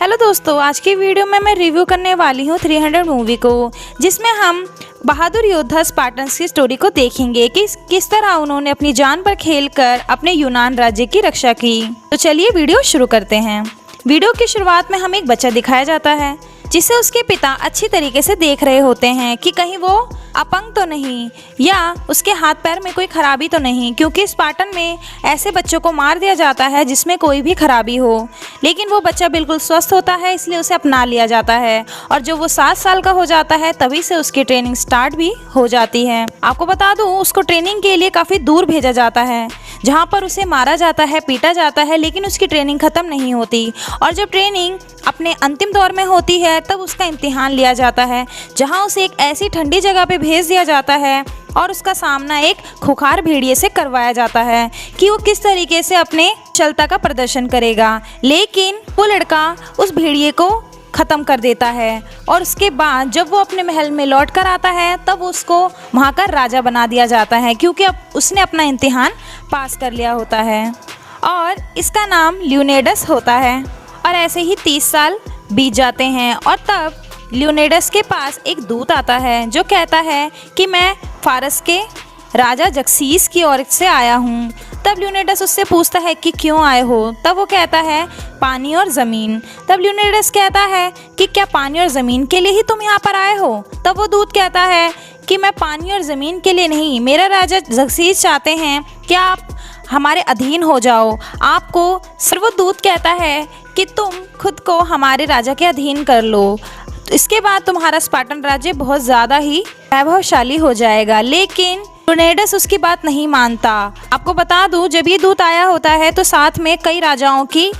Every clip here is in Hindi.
हेलो दोस्तों, आज की वीडियो में मैं रिव्यू करने वाली हूँ 300 मूवी को, जिसमें हम बहादुर योद्धा स्पार्टन्स की स्टोरी को देखेंगे कि किस तरह उन्होंने अपनी जान पर खेलकर अपने यूनान राज्य की रक्षा की। तो चलिए वीडियो शुरू करते हैं। वीडियो की शुरुआत में हमें एक बच्चा दिखाया जाता है जिसे उसके पिता अच्छी तरीके से देख रहे होते हैं कि कहीं वो अपंग तो नहीं या उसके हाथ पैर में कोई खराबी तो नहीं, क्योंकि स्पार्टन में ऐसे बच्चों को मार दिया जाता है जिसमें कोई भी खराबी हो। लेकिन वो बच्चा बिल्कुल स्वस्थ होता है, इसलिए उसे अपना लिया जाता है और जब वो 7 साल का हो जाता है तभी से उसकी ट्रेनिंग स्टार्ट भी हो जाती है। आपको बता दूं, उसको ट्रेनिंग के लिए काफ़ी दूर भेजा जाता है जहाँ पर उसे मारा जाता है, पीटा जाता है, लेकिन उसकी ट्रेनिंग ख़त्म नहीं होती। और जब ट्रेनिंग अपने अंतिम दौर में होती है तब उसका इम्तिहान लिया जाता है, जहाँ उसे एक ऐसी ठंडी जगह पे भेज दिया जाता है और उसका सामना एक खुखार भेड़िए से करवाया जाता है कि वो किस तरीके से अपने क्षमता का प्रदर्शन करेगा। लेकिन वो लड़का उस भेड़िए को ख़त्म कर देता है और उसके बाद जब वो अपने महल में लौट कर आता है तब उसको वहाँ का राजा बना दिया जाता है, क्योंकि अब उसने अपना इम्तिहान पास कर लिया होता है और इसका नाम ल्यूनेडस होता है। और ऐसे ही 30 साल बीत जाते हैं और तब ल्यूनेडस के पास एक दूत आता है जो कहता है कि मैं फारस के राजा जक्सीस की ओर से आया हूँ। तब ल्यूनेडस उससे पूछता है कि क्यों आए हो। तब वो कहता है पानी और ज़मीन। तब ल्यूनेडस कहता है कि क्या पानी और ज़मीन के लिए ही तुम यहाँ पर आए हो। तब वो दूत कहता है कि मैं पानी और ज़मीन के लिए नहीं, मेरा राजा जक्सीस चाहते हैं कि आप हमारे अधीन हो जाओ। आपको सर्वदूत कहता है कि तुम खुद को हमारे राजा के अधीन कर लो, इसके बाद तुम्हारा स्पार्टन राज्य बहुत ज़्यादा ही वैभवशाली हो जाएगा। लेकिन ल्यूनेडस उसकी बात नहीं मानता। आपको बता दूं, जब ये दूत आया होता है तो साथ में कई राजाओं की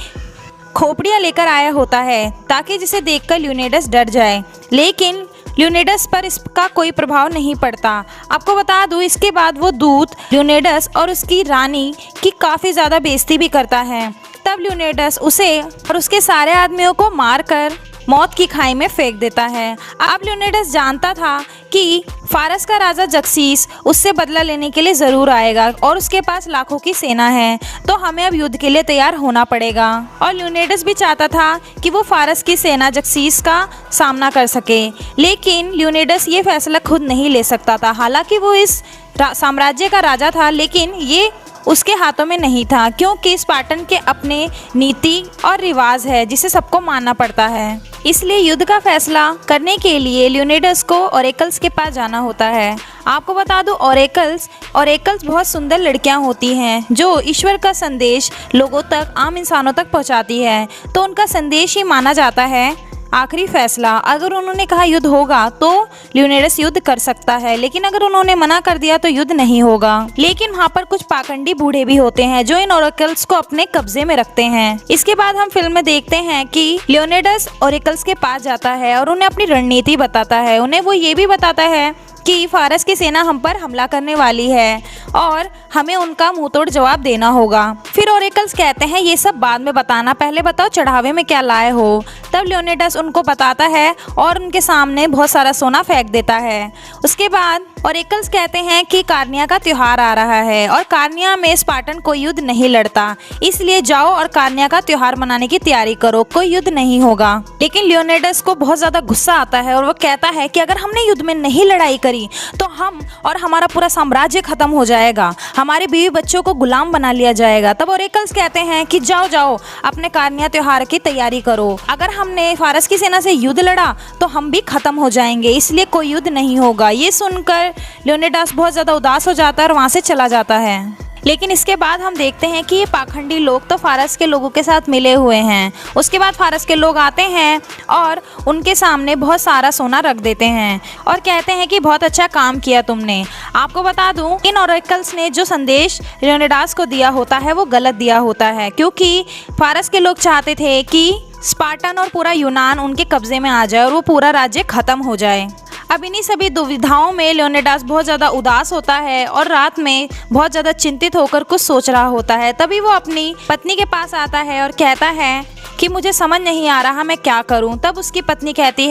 खोपड़ियाँ लेकर आया होता है ताकि जिसे देखकर ल्यूनेडस डर जाए, लेकिन ल्यूनेडस पर इसका कोई प्रभाव नहीं पड़ता। आपको बता दूं, इसके बाद वो दूत ल्यूनेडस और उसकी रानी की काफ़ी ज़्यादा बेइज्जती भी करता है। तब ल्यूनेडस उसे और उसके सारे आदमियों को मारकर मौत की खाई में फेंक देता है। अब ल्यूनेडस जानता था कि फारस का राजा जक्सीस उससे बदला लेने के लिए ज़रूर आएगा और उसके पास लाखों की सेना है, तो हमें अब युद्ध के लिए तैयार होना पड़ेगा। और ल्यूनेडस भी चाहता था कि वो फारस की सेना जक्सीस का सामना कर सके, लेकिन ल्यूनेडस ये फैसला खुद नहीं ले सकता था। हालांकि वो इस साम्राज्य का राजा था, लेकिन ये उसके हाथों में नहीं था, क्योंकि स्पार्टन के अपने नीति और रिवाज है जिसे सबको मानना पड़ता है। इसलिए युद्ध का फैसला करने के लिए ल्यूनेडस को ओरेकल्स के पास जाना होता है। आपको बता दूं, ओरेकल्स बहुत सुंदर लड़कियां होती हैं जो ईश्वर का संदेश लोगों तक, आम इंसानों तक पहुंचाती है। तो उनका संदेश ही माना जाता है आखिरी फैसला। अगर उन्होंने कहा युद्ध होगा तो ल्यूनेडस युद्ध कर सकता है, लेकिन अगर उन्होंने मना कर दिया तो युद्ध नहीं होगा। लेकिन वहाँ पर कुछ पाखंडी बूढ़े भी होते हैं जो इन ओरेकल्स को अपने कब्जे में रखते हैं। इसके बाद हम फिल्म में देखते हैं कि ल्यूनेडस ओरेकल्स के पास जाता है और उन्हें अपनी रणनीति बताता है। उन्हें वो ये भी बताता है कि फारस की सेना हम पर हमला करने वाली है और हमें उनका मुंहतोड़ जवाब देना होगा। फिर ओरेकल्स कहते हैं ये सब बाद में बताना, पहले बताओ चढ़ावे में क्या लाए हो। तब ल्यूनेडस उनको बताता है और उनके सामने बहुत सारा सोना फेंक देता है। उसके बाद ओरेकल्स कहते हैं कि कार्निया का त्योहार आ रहा है और कार्निया में स्पार्टन कोई युद्ध नहीं लड़ता, इसलिए जाओ और कार्निया का त्योहार मनाने की तैयारी करो, कोई युद्ध नहीं होगा। लेकिन ल्यूनेडस को बहुत ज़्यादा गुस्सा आता है और वो कहता है कि अगर हमने युद्ध में नहीं लड़ाई करी तो हम और हमारा पूरा साम्राज्य खत्म हो जाएगा, हमारे बीवी बच्चों को गुलाम बना लिया जाएगा। तब ओरेकल्स कहते हैं कि जाओ जाओ अपने कार्निया त्योहार की तैयारी करो, अगर हमने फारस की सेना से युद्ध लड़ा तो हम भी खत्म हो जाएंगे, इसलिए कोई युद्ध नहीं होगा। ये सुनकर ल्यूनेडस बहुत ज़्यादा उदास हो जाता है और वहाँ से चला जाता है। लेकिन इसके बाद हम देखते हैं कि ये पाखंडी लोग तो फारस के लोगों के साथ मिले हुए हैं। उसके बाद फारस के लोग आते हैं और उनके सामने बहुत सारा सोना रख देते हैं और कहते हैं कि बहुत अच्छा काम किया तुमने। आपको बता दूं, इन ओरेकल्स ने जो संदेश ल्यूनेडस को दिया होता है वो गलत दिया होता है, क्योंकि फारस के लोग चाहते थे कि स्पार्टन और पूरा यूनान उनके कब्जे में आ जाए और वो पूरा राज्य खत्म हो जाए। अब इन्हीं सभी दुविधाओं में लियोनिडास बहुत ज़्यादा उदास होता है और रात में बहुत ज़्यादा चिंतित होकर कुछ सोच रहा होता है। तभी वो अपनी पत्नी के पास आता है और कहता है कि मुझे समझ नहीं आ रहा मैं क्या करूं। तब उसकी पत्नी कहती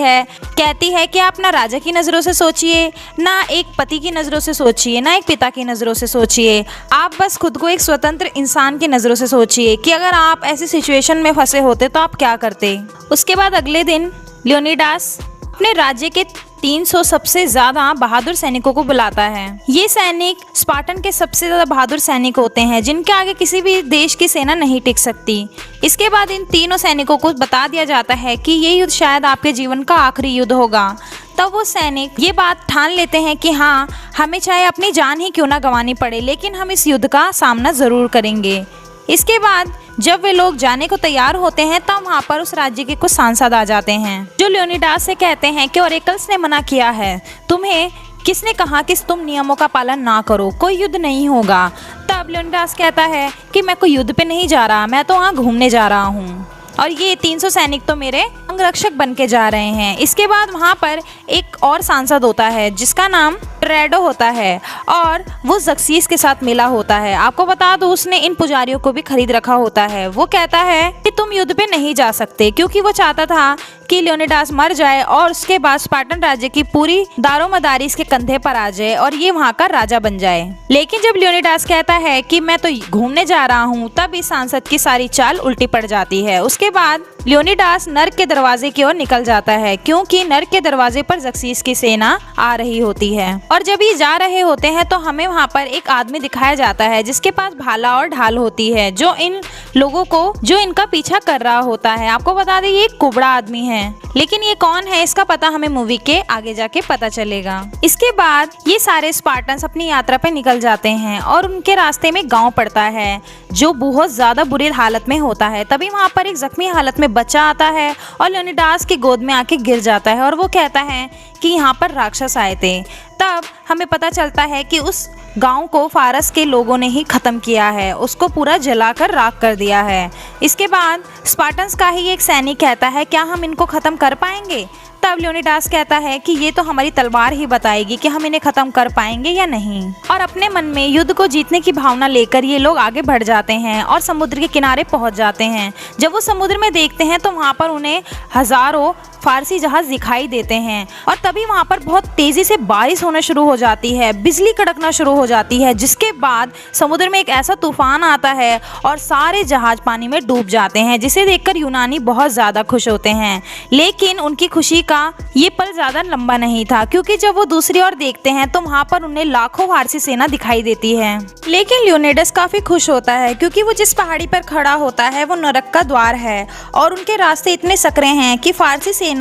है कि आप ना राजा की नज़रों से सोचिए, ना एक पति की नज़रों से सोचिए, ना एक पिता की नज़रों से सोचिए। आप बस खुद को एक स्वतंत्र इंसान की नज़रों से सोचिए कि अगर आप ऐसी सिचुएशन में फंसे होते तो आप क्या करते। उसके बाद अगले दिन लियोनिडास अपने राज्य के 300 सबसे ज्यादा बहादुर सैनिकों को बुलाता है। ये सैनिक स्पार्टन के सबसे ज्यादा बहादुर सैनिक होते हैं जिनके आगे किसी भी देश की सेना नहीं टिक सकती। इसके बाद इन तीनों सैनिकों को बता दिया जाता है कि ये युद्ध शायद आपके जीवन का आखिरी युद्ध होगा। तब वो सैनिक ये बात ठान लेते हैं कि हाँ, हमें चाहे अपनी जान ही क्यों ना गंवानी पड़े, लेकिन हम इस युद्ध का सामना जरूर करेंगे। इसके बाद जब वे लोग जाने को तैयार होते हैं तब वहाँ पर उस राज्य के कुछ सांसद आ जाते हैं जो लियोनिडास से कहते हैं कि ओरेकल्स ने मना किया है, तुम्हें किसने कहा कि तुम नियमों का पालन ना करो, कोई युद्ध नहीं होगा। तब लियोनिडास कहता है कि मैं कोई युद्ध पे नहीं जा रहा, मैं तो वहाँ घूमने जा रहा हूँ और ये 300 सैनिक तो मेरे अंगरक्षक बन के जा रहे हैं। इसके बाद वहाँ पर एक और सांसद होता है जिसका नाम रेडो होता है और वो ज़क्सीस के साथ मिला होता है। आपको बता दो उसने इन पुजारियों को भी खरीद रखा होता है। वो कहता है कि तुम युद्ध पे नहीं जा सकते क्योंकि वो चाहता था कि लियोनिडास मर जाए और उसके बाद स्पार्टन राज्य की पूरी दारोमदारी इसके कंधे पर आ जाए और ये वहाँ का राजा बन जाए। लेकिन जब लियोनिडास कहता है कि मैं तो घूमने जा रहा हूँ तब इस सांसद की सारी चाल उल्टी पड़ जाती है। उसके बाद लियोनिडास नर्क के दरवाजे की ओर निकल जाता है क्योंकि नर्क के दरवाजे पर ज़क्सीस की सेना आ रही होती है और जब ये जा रहे होते हैं तो हमें वहाँ पर एक आदमी दिखाया जाता है जिसके पास भाला और ढाल होती है जो इन लोगों को जो इनका पीछा कर रहा होता है। आपको बता दें ये एक कुबड़ा आदमी है, लेकिन ये कौन है इसका पता हमें मूवी के आगे जाके पता चलेगा। इसके बाद ये सारे स्पार्टन्स अपनी यात्रा पे निकल जाते हैं और उनके रास्ते में गांव पड़ता है जो बहुत ज्यादा बुरी हालत में होता है। तभी वहाँ पर एक जख्मी हालत में बच्चा आता है और लियोनिडास की गोद में आके गिर जाता है और वो कहता है कि यहाँ पर राक्षस आए थे। तब हमें पता चलता है कि उस गांव को फारस के लोगों ने ही खत्म किया है, उसको पूरा जलाकर राख कर दिया है। इसके बाद स्पार्टन्स का ही एक सैनिक कहता है क्या हम इनको खत्म कर पाएंगे। तब लियोनिडास कहता है कि ये तो हमारी तलवार ही बताएगी कि हम इन्हें खत्म कर पाएंगे या नहीं। और अपने मन में युद्ध को जीतने की भावना लेकर ये लोग आगे बढ़ जाते हैं और समुद्र के किनारे पहुंच जाते हैं। जब वो समुद्र में देखते हैं तो वहाँ पर उन्हें हजारों फारसी जहाज दिखाई देते हैं और तभी वहाँ पर बहुत तेजी से बारिश होना शुरू हो जाती है, बिजली कड़कना शुरू हो जाती है, जिसके बाद समुद्र में एक ऐसा तूफान आता है और सारे जहाज पानी में डूब जाते हैं, जिसे देखकर यूनानी बहुत ज़्यादा खुश होते हैं। लेकिन उनकी खुशी का ये पल ज़्यादा लंबा नहीं था क्योंकि जब वो दूसरी ओर देखते हैं तो वहाँ पर उन्हें लाखों फारसी सेना दिखाई देती है। लेकिन लियोनिडास काफ़ी खुश होता है क्योंकि वो जिस पहाड़ी पर खड़ा होता है वो नरक का द्वार है और उनके रास्ते इतने सकरे हैं कि फारसी सेना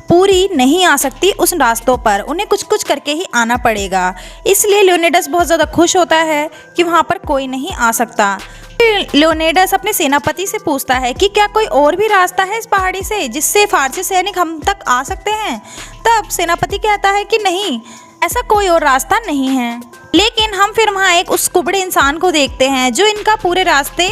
पूरी नहीं आ सकती उस रास्तों पर, उन्हें कुछ कुछ करके ही आना पड़ेगा। इसलिए लियोनिडास बहुत ज़्यादा खुश होता है कि वहाँ पर कोई नहीं आ सकता। लियोनिडास अपने सेनापति से पूछता है कि क्या कोई और भी रास्ता है इस पहाड़ी से जिससे फारसी सैनिक हम तक आ सकते हैं। तब सेनापति कहता है कि नहीं, ऐसा कोई और रास्ता नहीं है। लेकिन हम फिर वहाँ एक उस कुबड़े इंसान को देखते हैं जो इनका पूरे रास्ते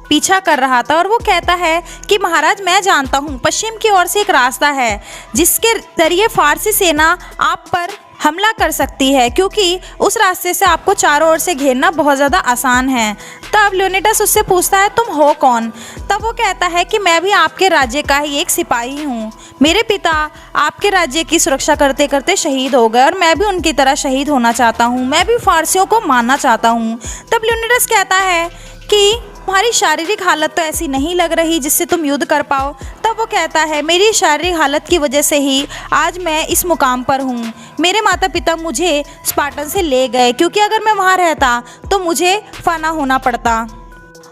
पीछा कर रहा था और वो कहता है कि महाराज मैं जानता हूँ पश्चिम की ओर से एक रास्ता है जिसके जरिए फारसी सेना आप पर हमला कर सकती है क्योंकि उस रास्ते से आपको चारों ओर से घेरना बहुत ज़्यादा आसान है। तब लियोनिडास उससे पूछता है तुम हो कौन। तब वो कहता है कि मैं भी आपके राज्य का ही एक सिपाही हूँ, मेरे पिता आपके राज्य की सुरक्षा करते करते शहीद हो गए और मैं भी उनकी तरह शहीद होना चाहता हूँ, मैं भी फारसियों को मारना चाहता हूँ। तब लियोनिडास कहता है कि तुम्हारी शारीरिक हालत तो ऐसी नहीं लग रही जिससे तुम युद्ध कर पाओ। तब वो कहता है मेरी शारीरिक हालत की वजह से ही आज मैं इस मुकाम पर हूँ। मेरे माता पिता मुझे स्पार्टन से ले गए क्योंकि अगर मैं वहाँ रहता तो मुझे फना होना पड़ता।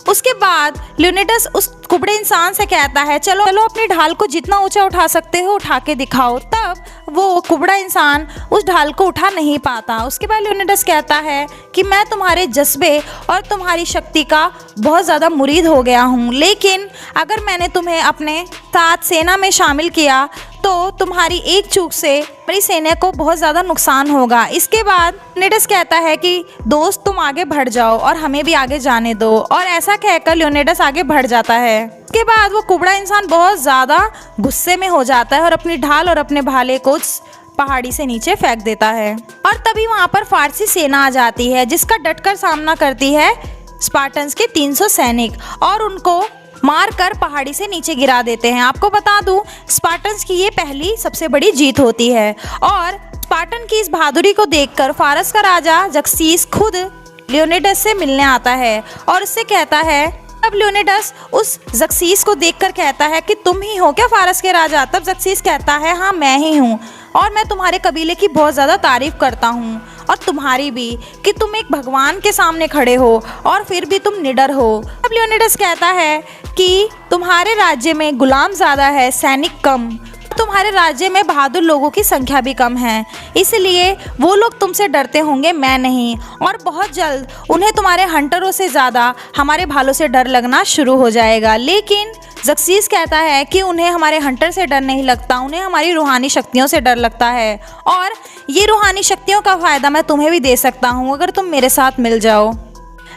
उसके बाद लियोनिडास उस कुबड़े इंसान से कहता है चलो चलो अपनी ढाल को जितना ऊंचा उठा सकते हो उठा के दिखाओ। तब वो कुबड़ा इंसान उस ढाल को उठा नहीं पाता। उसके बाद लियोनिडास कहता है कि मैं तुम्हारे जज्बे और तुम्हारी शक्ति का बहुत ज़्यादा मुरीद हो गया हूँ, लेकिन अगर मैंने तुम्हें अपने साथ सेना में शामिल किया तो तुम्हारी एक चूक से मेरी सेना को बहुत ज़्यादा नुकसान होगा। इसके बाद लियोनिडास कहता है कि दोस्त तुम आगे बढ़ जाओ और हमें भी आगे जाने दो, और ऐसा कहकर लियोनिडास आगे बढ़ जाता है। इसके बाद वो कुबड़ा इंसान बहुत ज़्यादा गुस्से में हो जाता है और अपनी ढाल और अपने भाले को पहाड़ी से नीचे फेंक देता है। और तभी वहाँ पर फारसी सेना आ जाती है जिसका डटकर सामना करती है स्पार्टन्स के 300 सैनिक और उनको मारकर पहाड़ी से नीचे गिरा देते हैं। आपको बता दूं, स्पार्टन्स की ये पहली सबसे बड़ी जीत होती है और स्पार्टन की इस बहादुरी को देखकर फारस का राजा जक्सीस खुद लियोनिडस से मिलने आता है और उससे कहता है। तब लियोनिडस उस जक्सीस को देखकर कहता है कि तुम ही हो क्या फारस के राजा? तब जक्सीस कहता है, हाँ मैं ही हूँ और मैं तुम्हारे कबीले की बहुत ज़्यादा तारीफ करता हूँ और तुम्हारी भी, कि तुम एक भगवान के सामने खड़े हो और फिर भी तुम निडर हो। तब लियोनिडस कहता है कि तुम्हारे राज्य में गुलाम ज़्यादा है, सैनिक कम, तुम्हारे राज्य में बहादुर लोगों की संख्या भी कम है, इसलिए वो लोग तुमसे डरते होंगे, मैं नहीं। और बहुत जल्द उन्हें तुम्हारे हंटरों से ज़्यादा हमारे भालों से डर लगना शुरू हो जाएगा। लेकिन जक्सीस कहता है कि उन्हें हमारे हंटर से डर नहीं लगता, उन्हें हमारी रूहानी शक्तियों से डर लगता है और ये रूहानी शक्तियों का फ़ायदा मैं तुम्हें भी दे सकता हूँ अगर तुम मेरे साथ मिल जाओ।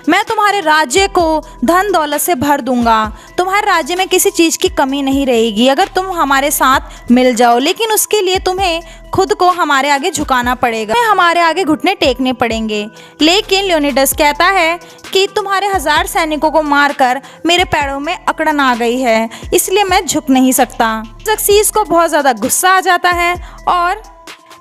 मैं तुम्हारे राज्य को धन दौलत से भर दूंगा, तुम्हारे राज्य में किसी चीज़ की कमी नहीं रहेगी अगर तुम हमारे साथ मिल जाओ, लेकिन उसके लिए तुम्हें खुद को हमारे आगे झुकाना पड़ेगा, हमारे आगे घुटने टेकने पड़ेंगे। लेकिन लियोनिडस कहता है कि तुम्हारे 1000 सैनिकों को मारकर मेरे पैरों में अकड़न आ गई है, इसलिए मैं झुक नहीं सकता। जक्सीस को बहुत ज़्यादा गुस्सा आ जाता है और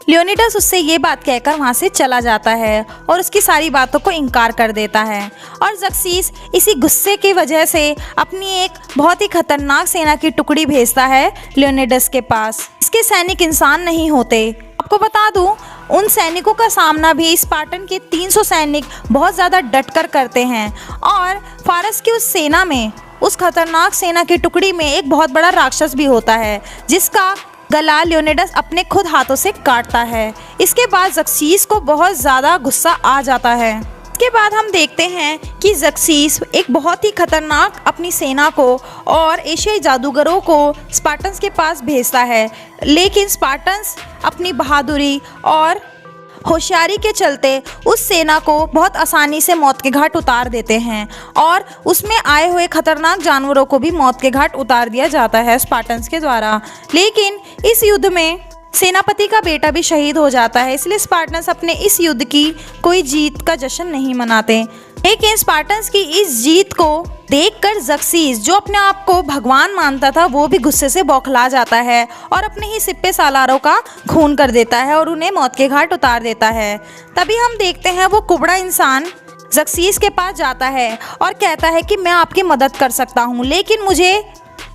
लियोनिडस उससे ये बात कहकर वहाँ से चला जाता है और उसकी सारी बातों को इनकार कर देता है। और जक्सीस इसी गुस्से की वजह से अपनी एक बहुत ही खतरनाक सेना की टुकड़ी भेजता है लियोनिडस के पास। इसके सैनिक इंसान नहीं होते। आपको बता दूं, उन सैनिकों का सामना भी स्पार्टन के 300 सैनिक बहुत ज़्यादा डटकर करते हैं और फारस की उस सेना में, उस खतरनाक सेना की टुकड़ी में एक बहुत बड़ा राक्षस भी होता है जिसका गला लियोनिडस अपने खुद हाथों से काटता है। इसके बाद जक्सीस को बहुत ज़्यादा गुस्सा आ जाता है। इसके बाद हम देखते हैं कि जक्सीस एक बहुत ही खतरनाक अपनी सेना को और एशियाई जादूगरों को स्पार्टन्स के पास भेजता है, लेकिन स्पार्टन्स अपनी बहादुरी और होशियारी के चलते उस सेना को बहुत आसानी से मौत के घाट उतार देते हैं और उसमें आए हुए खतरनाक जानवरों को भी मौत के घाट उतार दिया जाता है स्पार्टन्स के द्वारा। लेकिन इस युद्ध में सेनापति का बेटा भी शहीद हो जाता है, इसलिए स्पार्टन्स अपने इस युद्ध की कोई जीत का जश्न नहीं मनाते। लेकिन स्पार्टन्स की इस जीत को देखकर जक्सीस, जो अपने आप को भगवान मानता था, वो भी गुस्से से बौखला जाता है और अपने ही सिप्पे सालारों का खून कर देता है और उन्हें मौत के घाट उतार देता है। तभी हम देखते हैं वो कुबड़ा इंसान जक्सीस के पास जाता है और कहता है कि मैं आपकी मदद कर सकता हूँ, लेकिन मुझे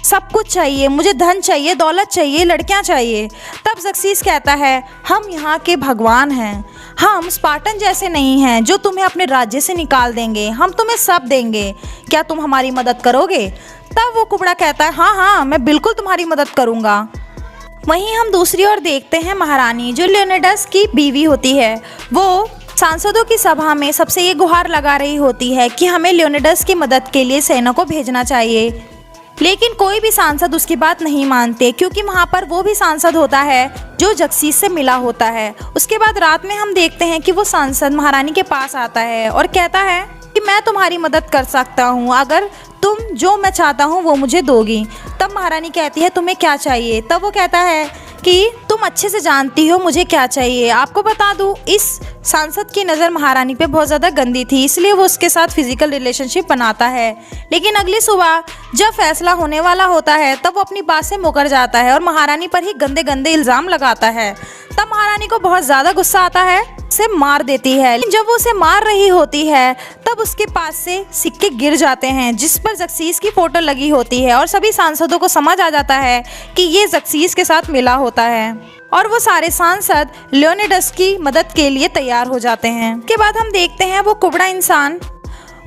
सब कुछ चाहिए, मुझे धन चाहिए, दौलत चाहिए, लड़कियां चाहिए। तब जक्सीस कहता है, हम यहाँ के भगवान हैं, हम स्पार्टन जैसे नहीं हैं जो तुम्हें अपने राज्य से निकाल देंगे, हम तुम्हें सब देंगे, क्या तुम हमारी मदद करोगे? तब वो कुबड़ा कहता है, हाँ हाँ मैं बिल्कुल तुम्हारी मदद करूँगा। वहीं हम दूसरी ओर देखते हैं महारानी, जो लियोनिडस की बीवी होती है, वो सांसदों की सभा में सबसे ये गुहार लगा रही होती है कि हमें लियोनिडस की मदद के लिए सेना को भेजना चाहिए। लेकिन कोई भी सांसद उसकी बात नहीं मानते, क्योंकि वहाँ पर वो भी सांसद होता है जो जक्सीस से मिला होता है। उसके बाद रात में हम देखते हैं कि वो सांसद महारानी के पास आता है और कहता है कि मैं तुम्हारी मदद कर सकता हूँ अगर तुम जो मैं चाहता हूँ वो मुझे दोगी। तब महारानी कहती है, तुम्हें क्या चाहिए? तब वो कहता है कि तुम अच्छे से जानती हो मुझे क्या चाहिए। आपको बता दूं, इस सांसद की नज़र महारानी पे बहुत ज़्यादा गंदी थी, इसलिए वो उसके साथ फिजिकल रिलेशनशिप बनाता है। लेकिन अगली सुबह जब फैसला होने वाला होता है तब वो अपनी बात से मुकर जाता है और महारानी पर ही गंदे गंदे इल्ज़ाम लगाता है। तब महारानी को बहुत ज़्यादा गुस्सा आता है, उसे मार देती है। जब वो उसे मार रही होती है तब उसके पास से सिक्के गिर जाते हैं जिस पर जक्सीस की फ़ोटो लगी होती है और सभी सांसदों को समझ आ जाता है कि ये जक्सीस के साथ मिला होता है और वो सारे सांसद लियोनिडस की मदद के लिए तैयार हो जाते हैं। के बाद हम देखते हैं वो कुबड़ा इंसान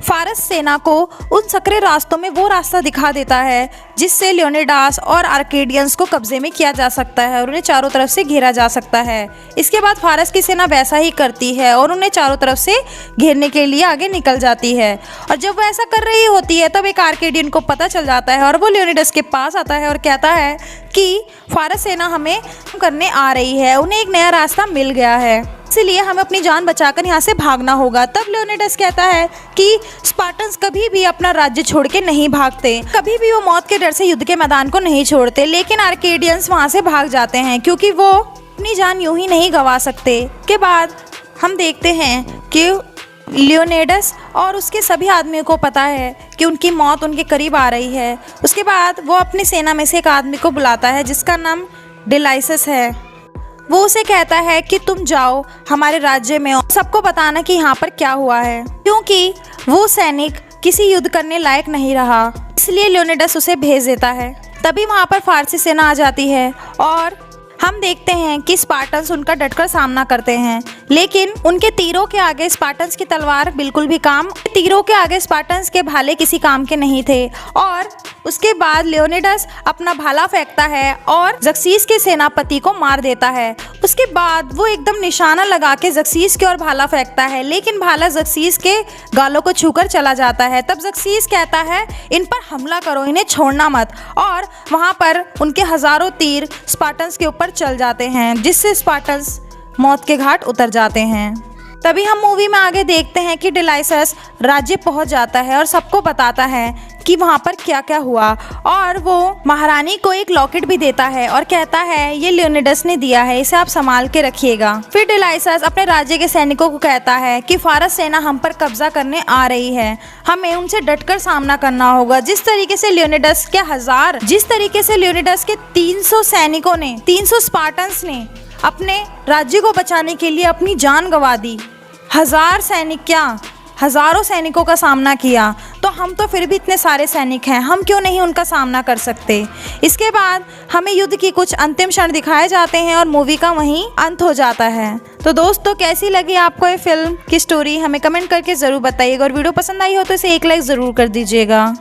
फारस सेना को उन सकरे रास्तों में वो रास्ता दिखा देता है जिससे लियोनिडास और आर्केडियंस को कब्जे में किया जा सकता है और उन्हें चारों तरफ से घेरा जा सकता है। इसके बाद फारस की सेना वैसा ही करती है और उन्हें चारों तरफ से घेरने के लिए आगे निकल जाती है। और जब वो ऐसा कर रही होती है तब एक आर्केडियन को पता चल जाता है और वो लियोनिडस के पास आता है और कहता है कि फारस सेना हमें करने आ रही है, उन्हें एक नया रास्ता मिल गया है, इसलिए हमें अपनी जान बचाकर यहाँ से भागना होगा। तब लियोनिडस कहता है कि स्पार्टन्स कभी भी अपना राज्य छोड़ के नहीं भागते, कभी भी वो मौत के डर से युद्ध के मैदान को नहीं छोड़ते। लेकिन आर्केडियंस वहाँ से भाग जाते हैं क्योंकि वो अपनी जान यूं ही नहीं गंवा सकते। के बाद हम देखते हैं कि लियोनिडास और उसके सभी आदमियों को पता है कि उनकी मौत उनके करीब आ रही है। उसके बाद वो अपनी सेना में से एक आदमी को बुलाता है जिसका नाम डेलाइसस है। वो उसे कहता है कि तुम जाओ हमारे राज्य में और सबको बताना कि यहाँ पर क्या हुआ है, क्योंकि वो सैनिक किसी युद्ध करने लायक नहीं रहा। इसलिए लियोनिडास उसे भेज देता है। तभी वहाँ पर फारसी सेना आ जाती है और हम देखते हैं कि स्पार्टन्स उनका डटकर सामना करते हैं, लेकिन उनके तीरों के आगे स्पार्टन्स की तलवार बिल्कुल भी तीरों के आगे स्पार्टन्स के भाले किसी काम के नहीं थे। और उसके बाद लियोनिडास अपना भाला फेंकता है और ज़र्क्सिस के सेनापति को मार देता है। उसके बाद वो एकदम निशाना लगा के ज़र्क्सिस की ओर भाला फेंकता है, लेकिन भाला ज़र्क्सिस के गालों को छूकर चला जाता है। तब ज़र्क्सिस कहता है इन पर हमला करो, इन्हें छोड़ना मत। और वहाँ पर उनके हज़ारों तीर स्पार्टन्स के ऊपर चल जाते हैं, जिससे स्पार्टन्स मौत के घाट उतर जाते हैं। तभी हम मूवी में आगे देखते हैं कि डेलाइसस राज्य पहुंच जाता है और सबको बताता है कि वहाँ पर क्या क्या हुआ, और वो महारानी को एक लॉकेट भी देता है और कहता है ये लियोनिडास ने दिया है, इसे आप संभाल के रखिएगा। फिर डेलाइसस अपने राज्य के सैनिकों को कहता है कि फारस सेना हम पर कब्जा करने आ रही है, हमें उनसे डटकर सामना करना होगा। जिस तरीके से लियोनिडास के 300 सैनिकों ने 300 स्पार्टन्स ने अपने राज्य को बचाने के लिए अपनी जान गंवा दी, हजारों सैनिकों का सामना किया, तो हम तो फिर भी इतने सारे सैनिक हैं, हम क्यों नहीं उनका सामना कर सकते। इसके बाद हमें युद्ध की कुछ अंतिम क्षण दिखाए जाते हैं और मूवी का वहीं अंत हो जाता है। तो दोस्तों, कैसी लगी आपको ये फिल्म की स्टोरी हमें कमेंट करके ज़रूर बताइएगा, और वीडियो पसंद आई हो तो इसे एक लाइक ज़रूर कर दीजिएगा।